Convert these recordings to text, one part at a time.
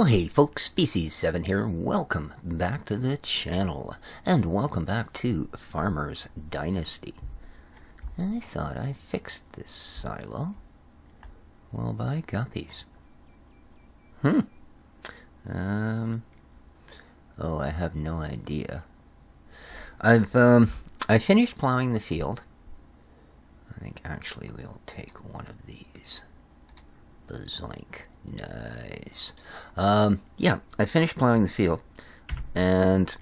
Well, hey folks, Species 7 here. Welcome back to the channel, and welcome back to Farmers Dynasty. I thought I fixed this silo. Well, by guppies. Oh, I have no idea. I finished plowing the field. I think actually we'll take one of these. Bazoink. Nice. Yeah, I finished plowing the field, and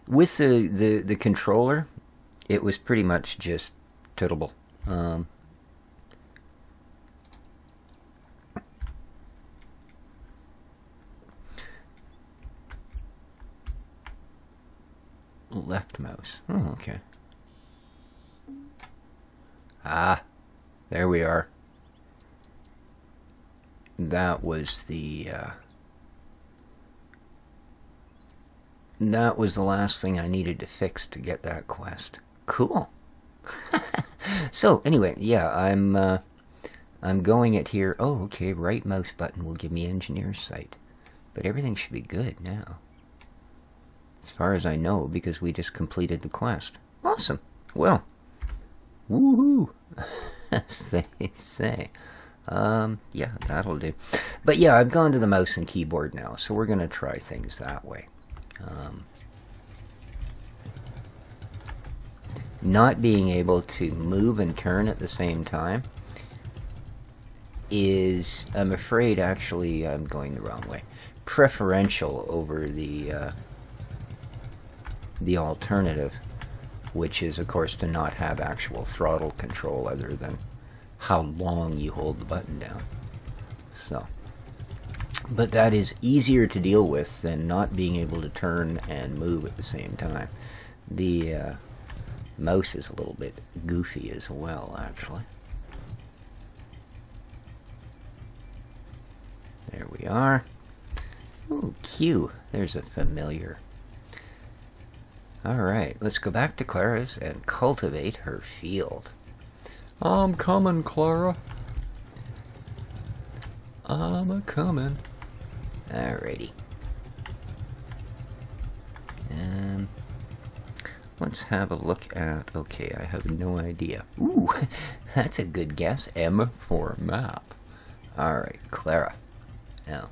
with the controller, it was pretty much just terrible. Left mouse. Oh, okay. Ah, there we are. That was the last thing I needed to fix to get that quest. Cool. So anyway, yeah, I'm going it here. Oh, okay. Right mouse button will give me engineer's sight, but everything should be good now, as far as I know, because we just completed the quest. Awesome. Well, woohoo, as they say. Yeah, that'll do. But yeah, I've gone to the mouse and keyboard now, so we're going to try things that way. Not being able to move and turn at the same time is, I'm afraid, actually, I'm going the wrong way, preferential over the alternative, which is, of course, to not have actual throttle control other than how long you hold the button down. So, but that is easier to deal with than not being able to turn and move at the same time. The mouse is a little bit goofy as well, actually. There we are. Ooh, Q. There's a familiar. Alright, let's go back to Clara's and cultivate her field. I'm coming, Clara. I'm a-coming. Alrighty. Let's have a look at... Okay, I have no idea. Ooh, that's a good guess. M for map. Alright, Clara. Now,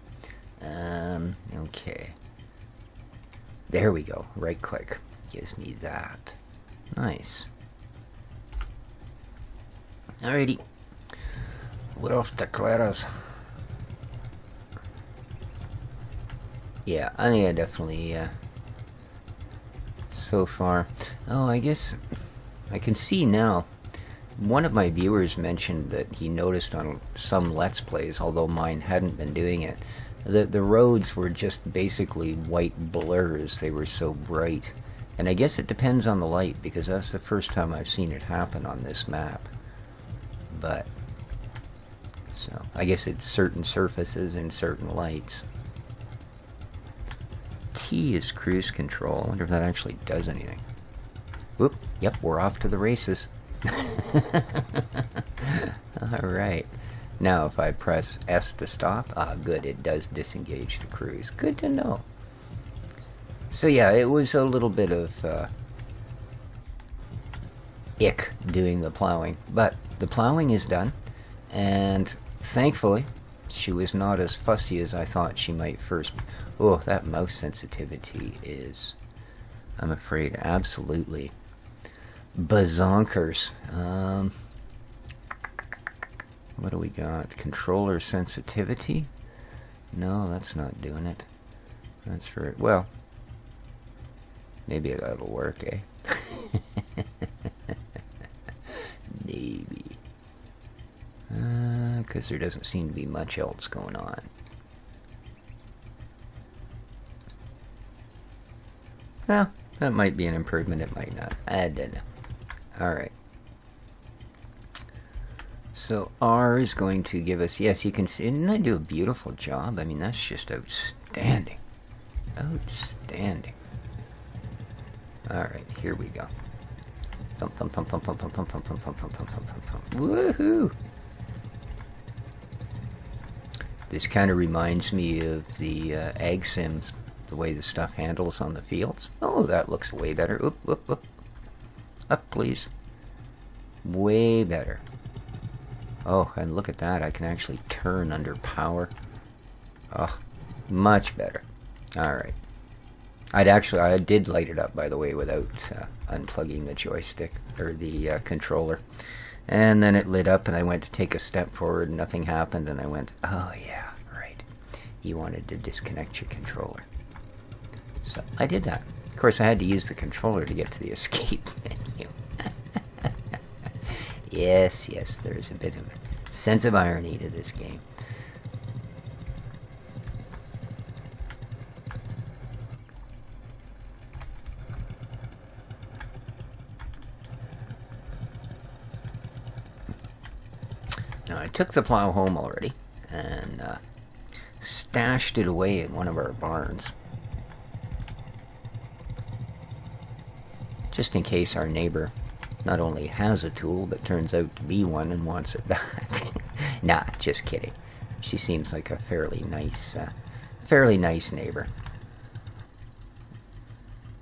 okay. There we go. Right click. Gives me that. Nice. Alrighty, we're off to Clara's. Yeah, I think I definitely, so far. Oh, I guess I can see now. One of my viewers mentioned that he noticed on some Let's Plays, although mine hadn't been doing it, that the roads were just basically white blurs. They were so bright. And I guess it depends on the light, because that's the first time I've seen it happen on this map. But, so, I guess it's certain surfaces and certain lights. T is cruise control. I wonder if that actually does anything. Whoop, yep, we're off to the races. Alright. Now if I press S to stop, good, it does disengage the cruise. Good to know. So yeah, it was a little bit of, ick doing the plowing, but the plowing is done, and thankfully she was not as fussy as I thought she might first. Oh, that mouse sensitivity is, I'm afraid, absolutely bazonkers. What do we got? Controller sensitivity? No, that's not doing it. That's for it. Well, maybe that'll work, eh? Maybe. Because there doesn't seem to be much else going on. Well, that might be an improvement, it might not. I don't know. Alright. So R is going to give us, yes, you can see, didn't I do a beautiful job? I mean, that's just outstanding. Outstanding. Alright, here we go. Thump, thump, thump, thump, thump, thump, thump, thump, thump, thump, thump, thump, thump, thump, thump. Woohoo! This kind of reminds me of the Ag Sims, the way the stuff handles on the fields. Oh, that looks way better. Oop, oop, oop. Up, please. Way better. Oh, and look at that. I can actually turn under power. Oh, much better. Alright. I did light it up, by the way, without unplugging the joystick, or the controller. And then it lit up, and I went to take a step forward, and nothing happened, and I went, oh yeah, right. You wanted to disconnect your controller. So, I did that. Of course, I had to use the controller to get to the escape menu. Yes, yes, there's a bit of a sense of irony to this game. Now, I took the plow home already and stashed it away in one of our barns. Just in case our neighbor not only has a tool, but turns out to be one and wants it back. Nah, just kidding. She seems like a fairly nice neighbor.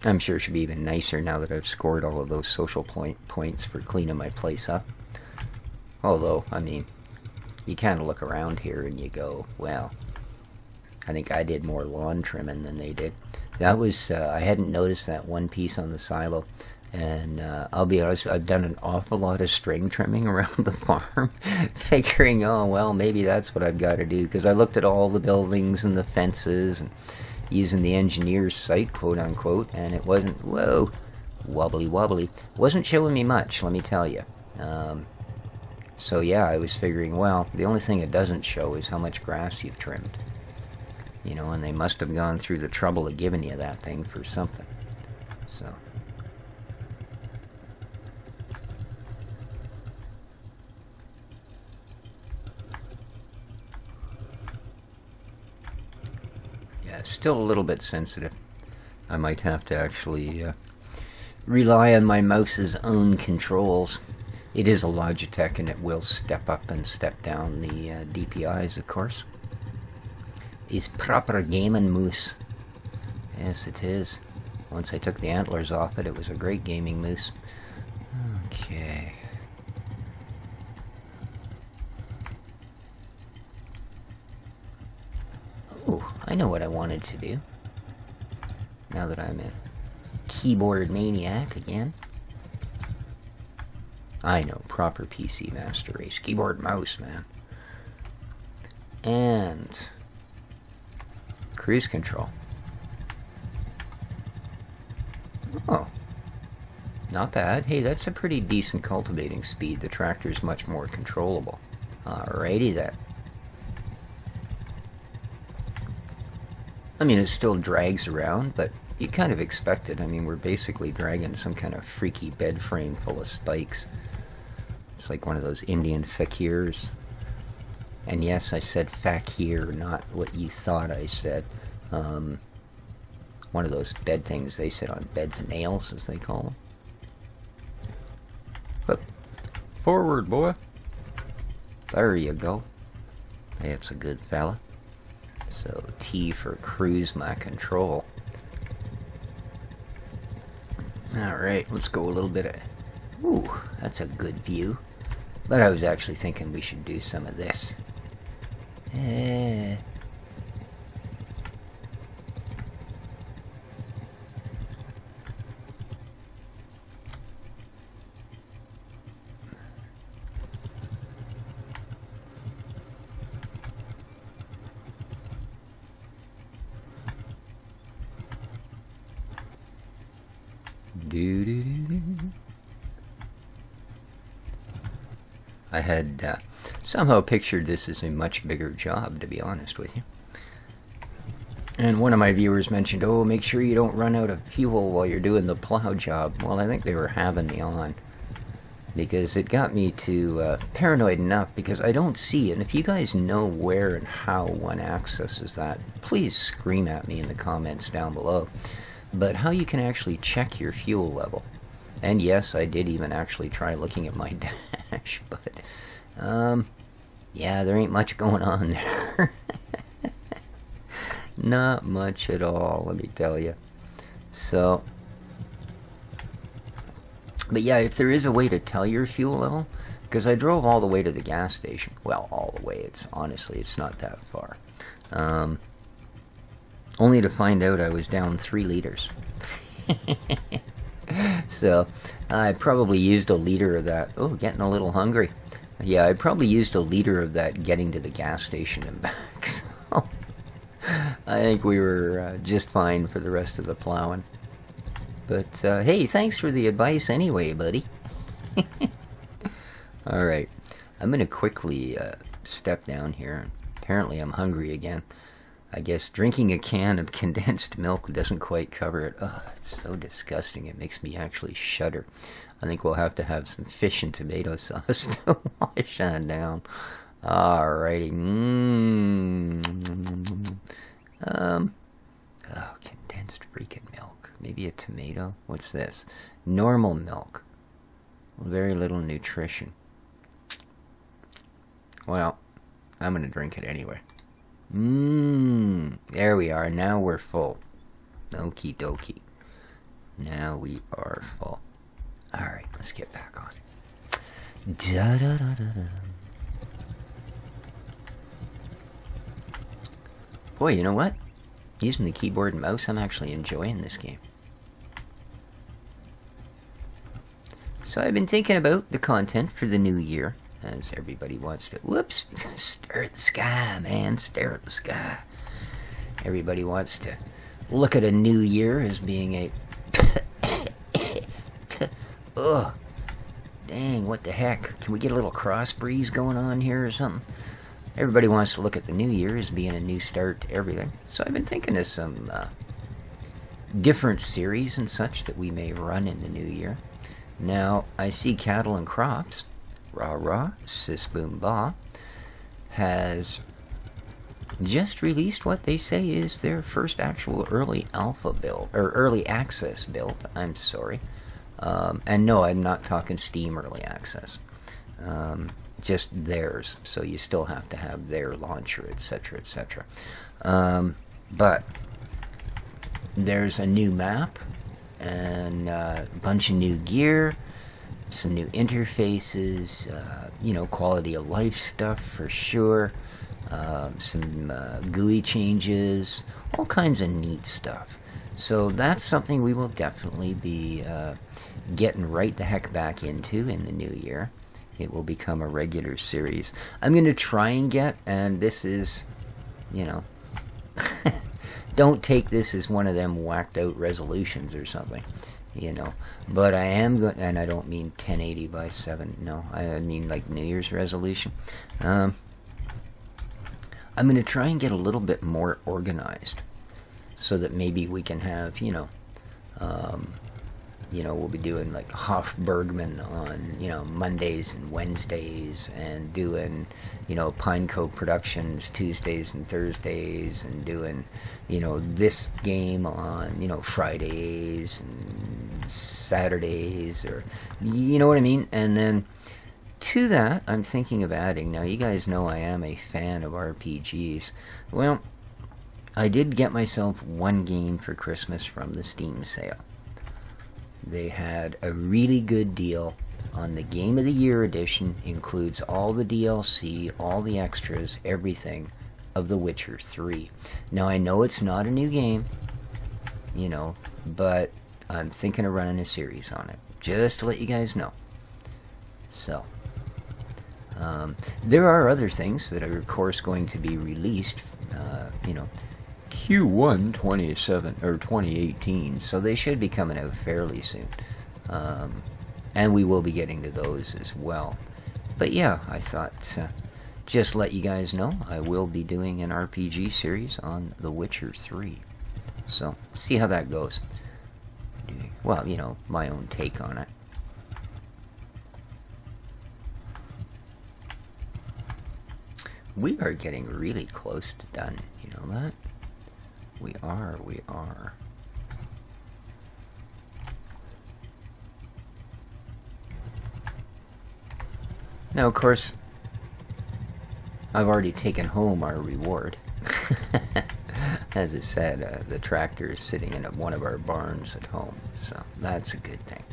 I'm sure she'll be even nicer now that I've scored all of those social points for cleaning my place up. Although, I mean, you kind of look around here and you go, well, I think I did more lawn trimming than they did. That was, I hadn't noticed that one piece on the silo. And I'll be honest, I've done an awful lot of string trimming around the farm, figuring, oh, well, maybe that's what I've got to do. Because I looked at all the buildings and the fences, and using the engineer's site, quote unquote, and it wasn't, whoa, wobbly wobbly. Wasn't showing me much, let me tell you. So yeah, I was figuring, well, the only thing it doesn't show is how much grass you've trimmed. You know, and they must have gone through the trouble of giving you that thing for something. So. Still a little bit sensitive. I might have to actually rely on my mouse's own controls. It is a Logitech, and it will step up and step down the DPIs, of course. It's proper gaming moose. Yes, it is. Once I took the antlers off it, it was a great gaming moose. Okay. Oh, I know what I wanted to do. Now that I'm a keyboard maniac again. I know, proper PC Master Race. Keyboard mouse, man. And cruise control. Oh. Not bad. Hey, that's a pretty decent cultivating speed. The tractor's much more controllable. Alrighty then. I mean, it still drags around, but you kind of expect it. I mean, we're basically dragging some kind of freaky bed frame full of spikes. It's like one of those Indian fakirs. And yes, I said fakir, not what you thought I said. One of those bed things they sit on, beds and nails, as they call them. But forward, boy. There you go. That's a good fella. So T for cruise my control. Alright, let's go a little bit of... Ooh, that's a good view. But I was actually thinking we should do some of this. I had somehow pictured this as a much bigger job, to be honest with you. And one of my viewers mentioned, oh, make sure you don't run out of fuel while you're doing the plow job. Well, I think they were having me on. Because it got me to paranoid enough, because I don't see, and if you guys know where and how one accesses that, please scream at me in the comments down below. But how you can actually check your fuel level. And yes, I did even actually try looking at my dash, but, yeah, there ain't much going on there. Not much at all, let me tell you. So, but yeah, if there is a way to tell your fuel level, because I drove all the way to the gas station. Well, all the way. It's honestly, it's not that far. Only to find out I was down 3 liters. So, I probably used a liter of that. Oh, getting a little hungry. Yeah, I probably used a liter of that getting to the gas station and back. So, I think we were just fine for the rest of the plowing. But, hey, thanks for the advice anyway, buddy. Alright, I'm going to quickly step down here. Apparently I'm hungry again. I guess drinking a can of condensed milk doesn't quite cover it. Ugh, it's so disgusting. It makes me actually shudder. I think we'll have to have some fish and tomato sauce to wash that down. Alrighty. Oh, condensed freaking milk. Maybe a tomato? What's this? Normal milk. Very little nutrition. Well, I'm going to drink it anyway. There we are. Now we're full. Okie dokie. Now we are full. Alright, let's get back on. Da da da da da. Boy, you know what? Using the keyboard and mouse, I'm actually enjoying this game. So I've been thinking about the content for the new year, as everybody wants to... Whoops! Stare at the sky, man. Stare at the sky. Everybody wants to look at a new year as being a... Ugh. Dang, what the heck? Can we get a little cross breeze going on here or something? Everybody wants to look at the new year as being a new start to everything. So I've been thinking of some different series and such that we may run in the new year. Now, I see Cattle and Crops, rah-rah, sis-boom-bah, has just released what they say is their first actual early alpha build, or early access build, I'm sorry. And no, I'm not talking Steam early access. Just theirs, so you still have to have their launcher, etc., etc. But there's a new map, and a bunch of new gear, some new interfaces, you know, quality of life stuff for sure, some GUI changes, all kinds of neat stuff. So that's something we will definitely be getting right the heck back into in the new year. It will become a regular series. I'm going to try and get, and this is, you know, don't take this as one of them whacked out resolutions or something, you know. But I am going, and I don't mean 1080 by 7, no. I mean like New Year's resolution. I'm going to try and get a little bit more organized so that maybe we can have, you know, we'll be doing like Hofbergman on, you know, Mondays and Wednesdays, and doing, you know, Pineco Productions Tuesdays and Thursdays, and doing, you know, this game on, you know, Fridays and Saturdays, or, you know what I mean? And then to that, I'm thinking of adding, now you guys know I am a fan of RPGs. Well, I did get myself one game for Christmas from the Steam sale. They had a really good deal on the Game of the Year edition. Includes all the DLC, all the extras, everything of The Witcher 3. Now, I know it's not a new game, you know, but I'm thinking of running a series on it, just to let you guys know. So, there are other things that are, of course, going to be released, you know, Q1 2018, so they should be coming out fairly soon. And we will be getting to those as well. But yeah, I thought, just let you guys know, I will be doing an RPG series on The Witcher 3. So, see how that goes. Well, you know, my own take on it. We are getting really close to done, you know that? We are. Now, of course, I've already taken home our reward. As I said, the tractor is sitting in one of our barns at home, so that's a good thing.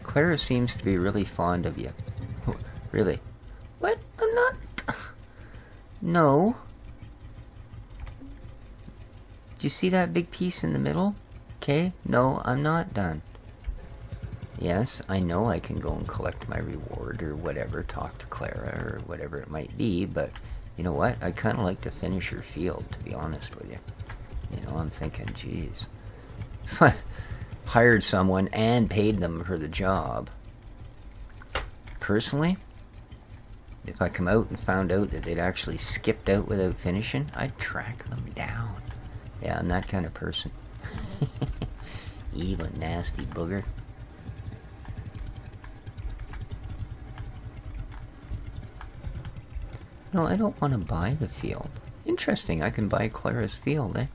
Clara seems to be really fond of you. Really? What? I'm not... No. Did you see that big piece in the middle? Okay, no, I'm not done. Yes, I know I can go and collect my reward or whatever, talk to Clara or whatever it might be, but you know what? I'd kind of like to finish her field, to be honest with you. You know, I'm thinking, geez. Hired someone and paid them for the job. Personally, if I come out and found out that they'd actually skipped out without finishing, I'd track them down. Yeah, I'm that kind of person. Evil, nasty booger. No, I don't want to buy the field. Interesting, I can buy Clara's field, eh?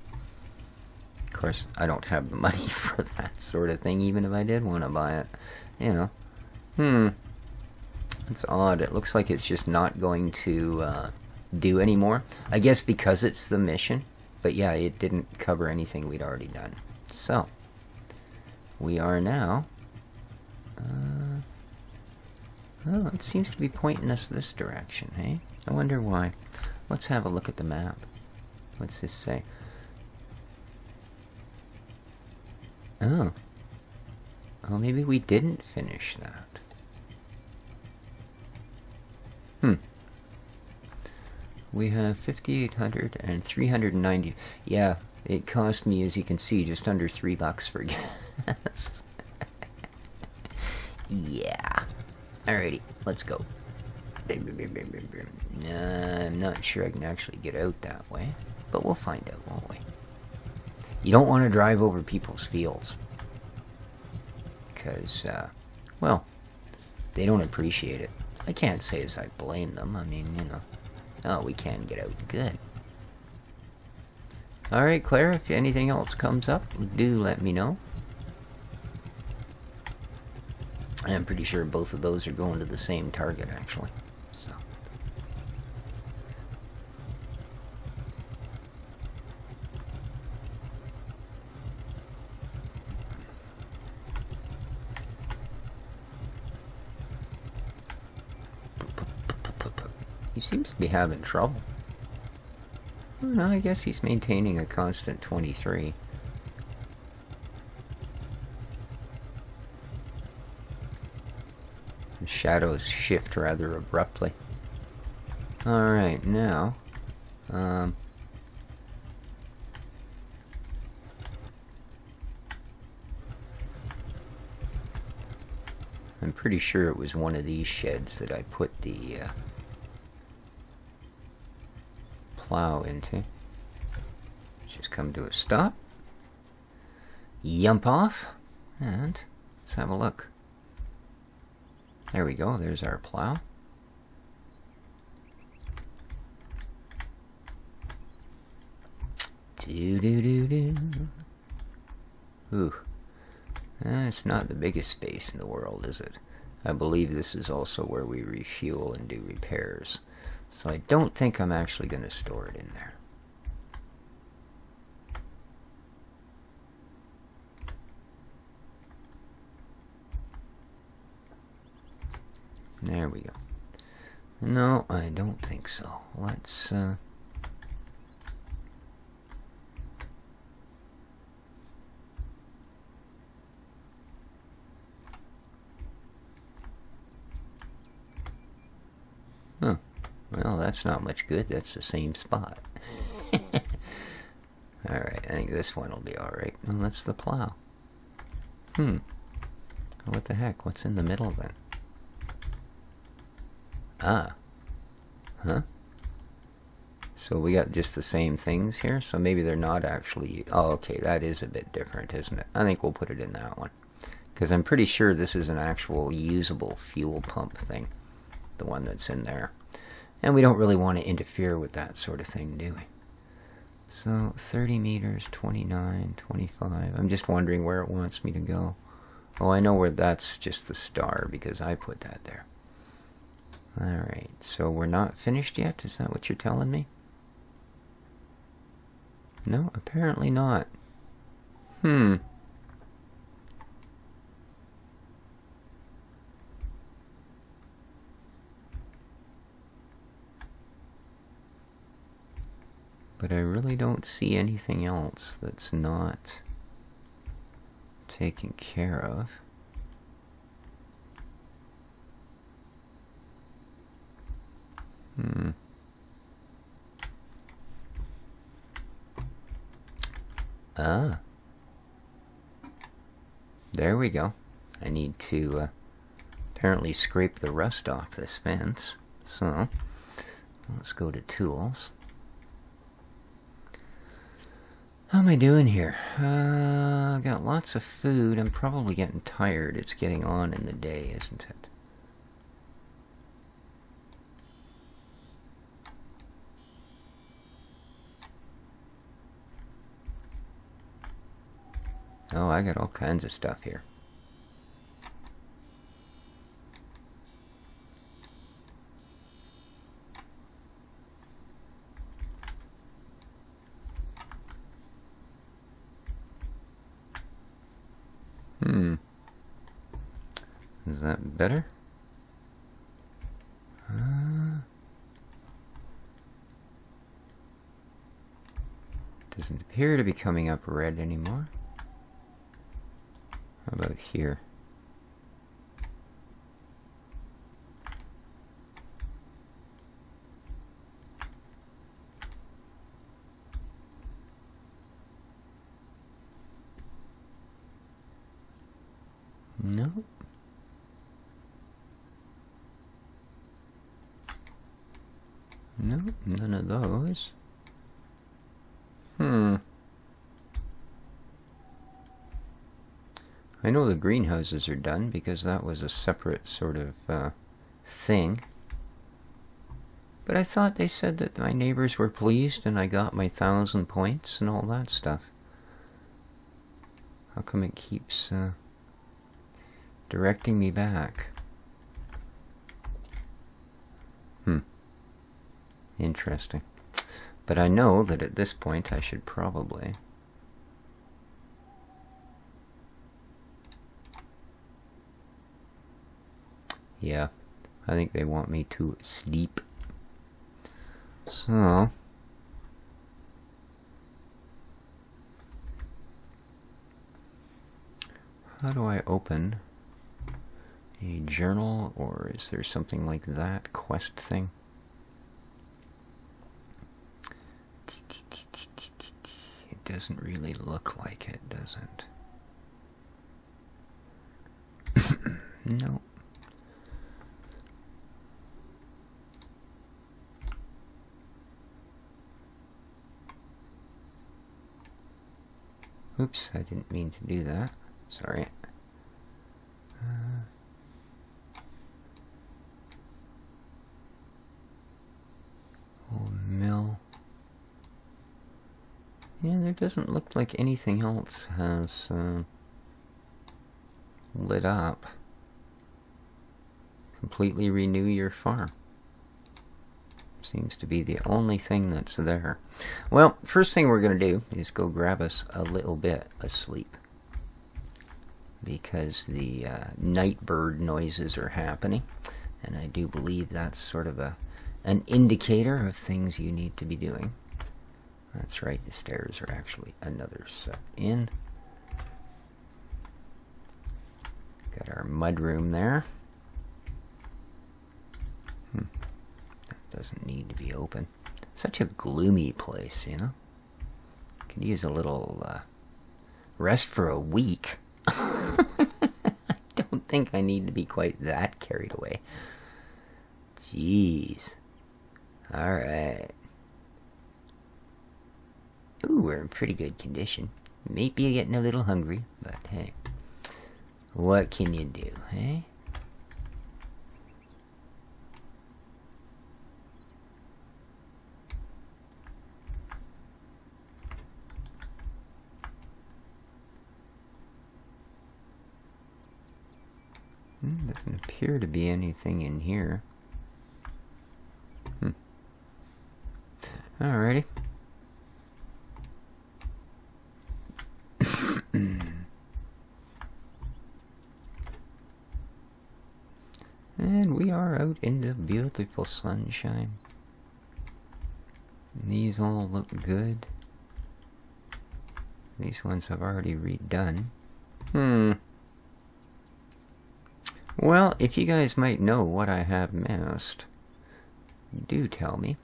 Of course, I don't have the money for that sort of thing, even if I did want to buy it. You know. It's odd. It looks like it's just not going to do anymore. I guess because it's the mission. But yeah, it didn't cover anything we'd already done. So, we are now... oh, it seems to be pointing us this direction, hey? I wonder why. Let's have a look at the map. What's this say? Oh. Oh, maybe we didn't finish that. We have 5,800 and 390. Yeah, it cost me, as you can see, just under $3 for gas. Yeah. Alrighty, let's go. I'm not sure I can actually get out that way, but we'll find out, won't we? You don't want to drive over people's fields. Because, well, they don't appreciate it. I can't say as I blame them. I mean, you know. Oh, we can get out. Good. Alright, Clara, if anything else comes up, do let me know. I'm pretty sure both of those are going to the same target, actually. So. He seems to be having trouble. I don't know, I guess he's maintaining a constant 23. The shadows shift rather abruptly. Alright, now... I'm pretty sure it was one of these sheds that I put the... plow into. Just come to a stop. Yump off. And let's have a look. There we go. There's our plow. Do-do-do-do. Ooh. It's not the biggest space in the world, is it? I believe this is also where we refuel and do repairs. So I don't think I'm actually going to store it in there. There we go. No, I don't think so. Let's, Huh. Well, that's not much good. That's the same spot. Alright, I think this one will be alright. Well, that's the plow. What the heck? What's in the middle then? Ah. Huh? So we got just the same things here? So maybe they're not actually... Oh, okay, that is a bit different, isn't it? I think we'll put it in that one. Because I'm pretty sure this is an actual usable fuel pump thing. The one that's in there. And we don't really want to interfere with that sort of thing, do we? So, 30 meters, 29, 25. I'm just wondering where it wants me to go. Oh, I know where that's just the star, because I put that there. Alright, so we're not finished yet? Is that what you're telling me? No, apparently not. But I really don't see anything else that's not taken care of. Ah. There we go. I need to apparently scrape the rust off this fence. So, let's go to tools. How am I doing here? I've got lots of food. I'm probably getting tired. It's getting on in the day, isn't it? Oh, I got all kinds of stuff here. Is that better? Doesn't appear to be coming up red anymore. How about here? No. No, none of those. I know the greenhouses are done because that was a separate sort of thing. But I thought they said that my neighbors were pleased and I got my 1,000 points and all that stuff. How come it keeps directing me back? Interesting. But I know that at this point I should probably... Yeah, I think they want me to sleep. So... how do I open a journal, or is there something like that quest thing? It doesn't really look like it, does it? No. Oops, I didn't mean to do that. Sorry. Mill. Yeah, there doesn't look like anything else has lit up. Completely renew your farm. Seems to be the only thing that's there. Well, first thing we're going to do is go grab us a little bit of sleep. Because the night bird noises are happening. And I do believe that's sort of an indicator of things you need to be doing. That's right, the stairs are actually another set in. Got our mud room there. That doesn't need to be open. Such a gloomy place, you know? Could use a little rest for a week. I don't think I need to be quite that carried away. Jeez. Alright. Ooh, we're in pretty good condition. Maybe getting a little hungry, but hey. What can you do, eh? Doesn't appear to be anything in here. Alrighty. And we are out in the beautiful sunshine. These all look good. These ones I've already redone. Well, if you guys might know what I have missed, do tell me.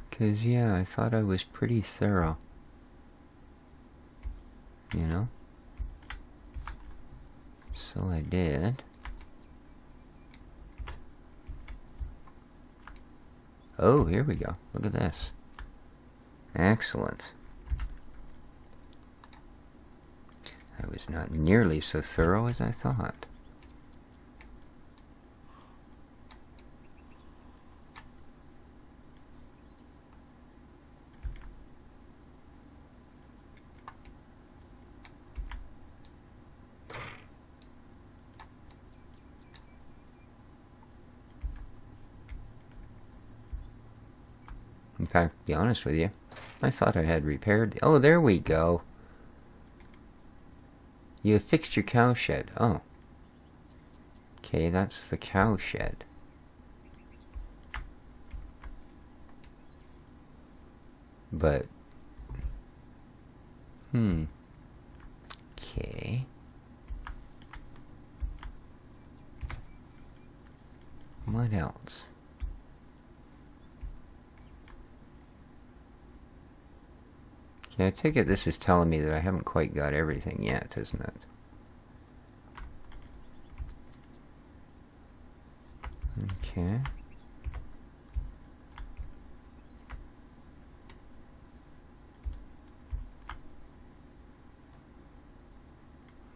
Because, yeah, I thought I was pretty thorough. You know? So I did. Oh, here we go. Look at this. Excellent. I was not nearly so thorough as I thought. In fact, to be honest with you, I thought I had repaired oh, there we go. You have fixed your cow shed. Oh. Okay, that's the cow shed. But... Okay. What else? Okay, I take it this is telling me that I haven't quite got everything yet, isn't it? Okay.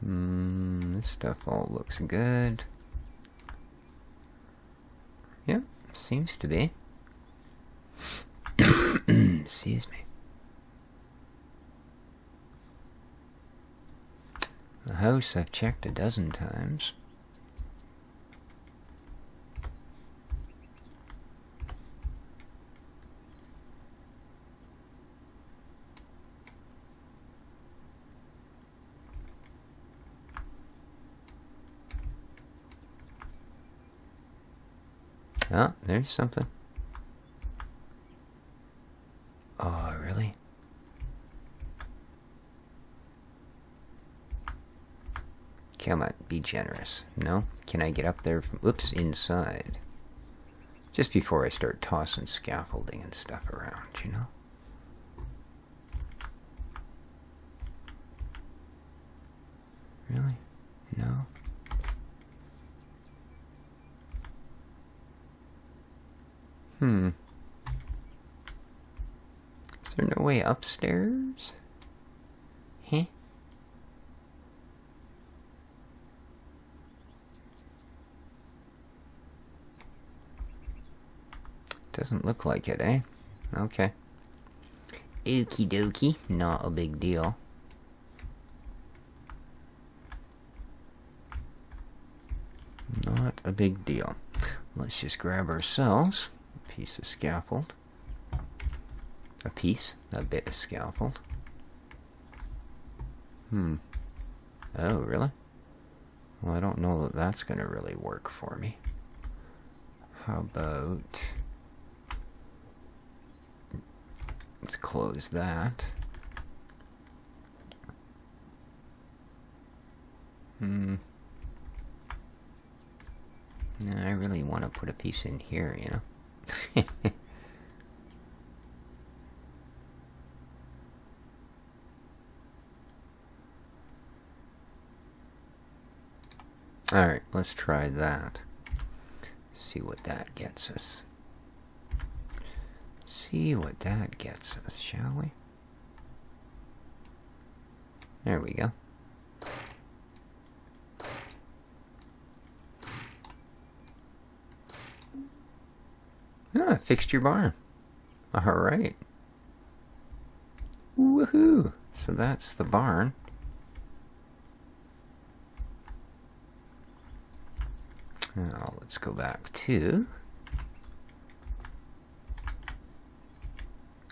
This stuff all looks good. Yep, seems to be. Excuse me. The house I've checked a dozen times. Oh, there's something. Oh, really? Come on, be generous. No? Can I get up there from... Oops, inside. Just before I start tossing scaffolding and stuff around, you know? Really? No? Is there no way upstairs? Huh? Doesn't look like it, eh? Okay. Okie dokie. Not a big deal. Not a big deal. Let's just grab ourselves a piece of scaffold. A bit of scaffold. Oh, really? Well, I don't know that that's going to really work for me. How about... Let's close that. I really want to put a piece in here, you know? Alright, let's try that. See what that gets us. See what that gets us, shall we? There we go. Ah, fixed your barn. Alright. Woohoo! So that's the barn. Now let's go back to...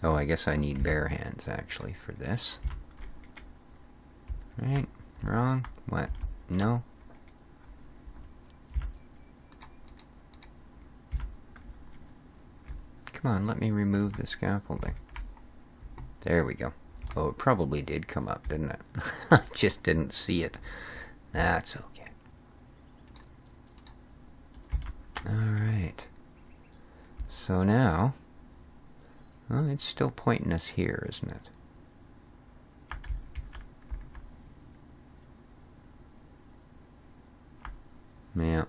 Oh, I guess I need bare hands actually for this. Right? Wrong? What? No? Come on, let me remove the scaffolding. There we go. Oh, it probably did come up, didn't it? I just didn't see it. That's okay. Alright. So now... Oh, it's still pointing us here, isn't it? Yeah.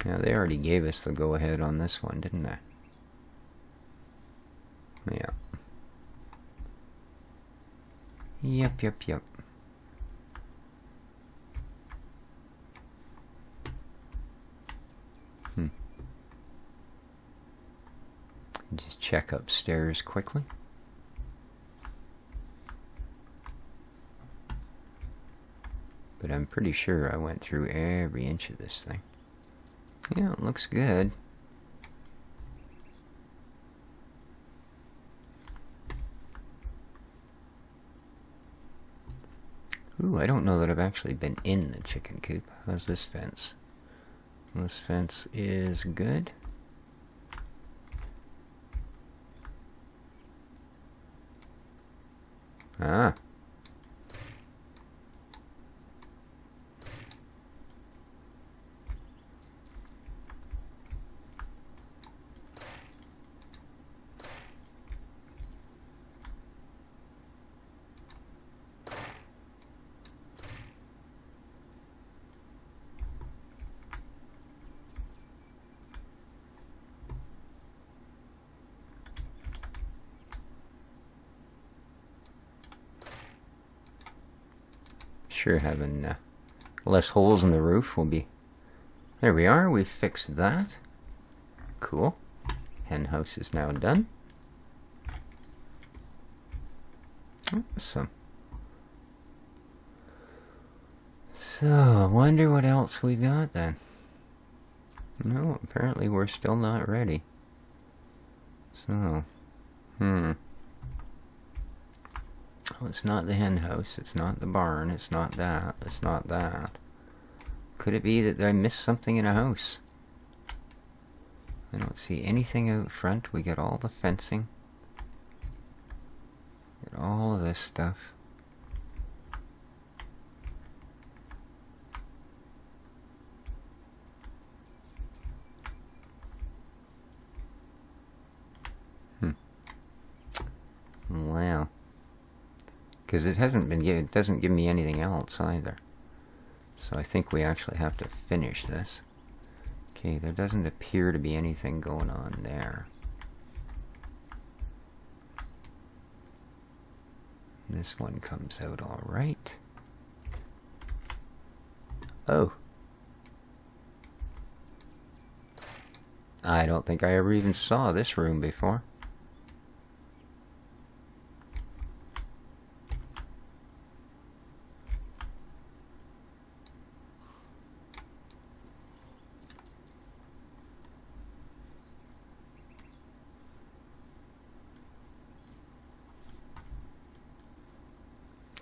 Now, they already gave us the go-ahead on this one, didn't they? Yeah. Yep. Just check upstairs quickly. But I'm pretty sure I went through every inch of this thing. Yeah, it looks good. Ooh, I don't know that I've actually been in the chicken coop. How's this fence? This fence is good. Ah. Sure, having less holes in the roof will be... There we are, we've fixed that. Cool. Hen house is now done. Awesome. So, I wonder what else we got then. No, apparently we're still not ready. So, Well, it's not the hen house, it's not the barn, it's not that, it's not that. Could it be that I missed something in a house? I don't see anything out front. We get all the fencing. Get all of this stuff. Well, because it hasn't been given, it doesn't give me anything else either. So I think we actually have to finish this. Okay, there doesn't appear to be anything going on there. This one comes out all right. Oh. I don't think I ever even saw this room before.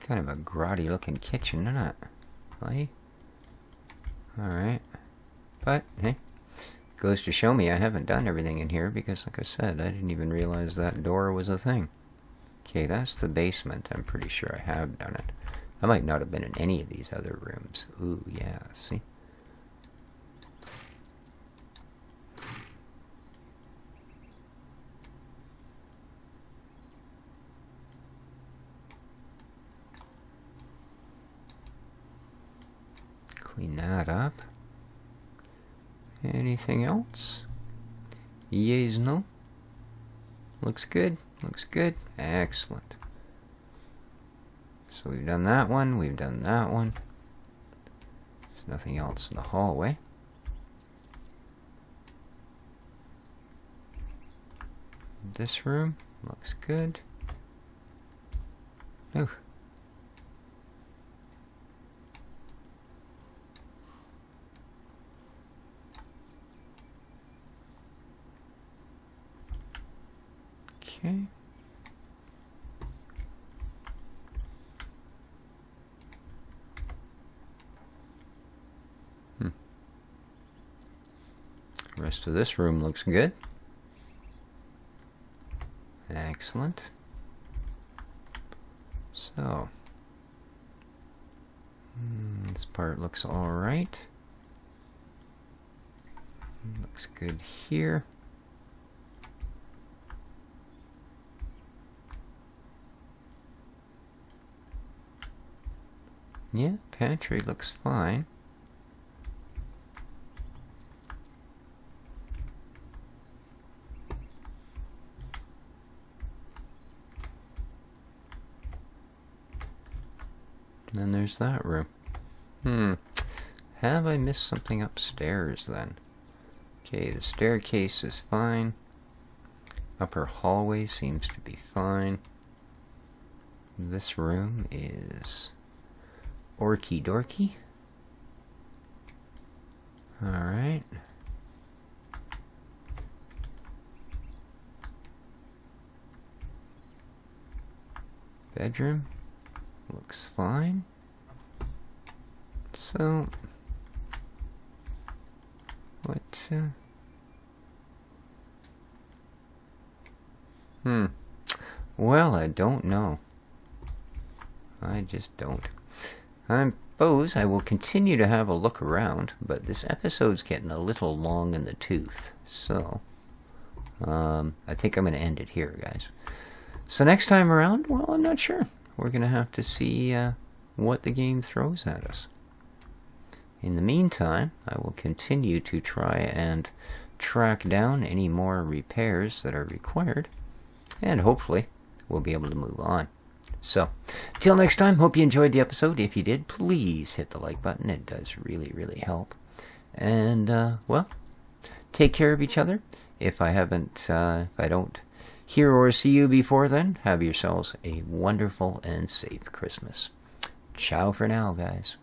Kind of a grotty looking kitchen, isn't it? Like, alright. But, hey, goes to show me I haven't done everything in here because, like I said, I didn't even realize that door was a thing. Okay, that's the basement. I'm pretty sure I have done it. I might not have been in any of these other rooms. Ooh, yeah, see? Clean that up. Anything else? Yes, no? Looks good. Looks good. Excellent. So we've done that one, we've done that one. There's nothing else in the hallway. This room looks good. Oh. Okay. The rest of this room looks good. Excellent. So, this part looks all right. Looks good here. Yeah, pantry looks fine. Then there's that room. Have I missed something upstairs then? Okay, the staircase is fine. Upper hallway seems to be fine. This room is orky dorky. Alright. Bedroom looks fine. So, what, well, I don't know. I just don't. I suppose I will continue to have a look around, but this episode's getting a little long in the tooth, so I think I'm going to end it here, guys. So next time around, well, I'm not sure. We're going to have to see what the game throws at us. In the meantime, I will continue to try and track down any more repairs that are required, and hopefully we'll be able to move on. So, till next time, hope you enjoyed the episode. If you did, please hit the like button. It does really, really help. And, well, take care of each other. If I don't hear or see you before then, have yourselves a wonderful and safe Christmas. Ciao for now, guys.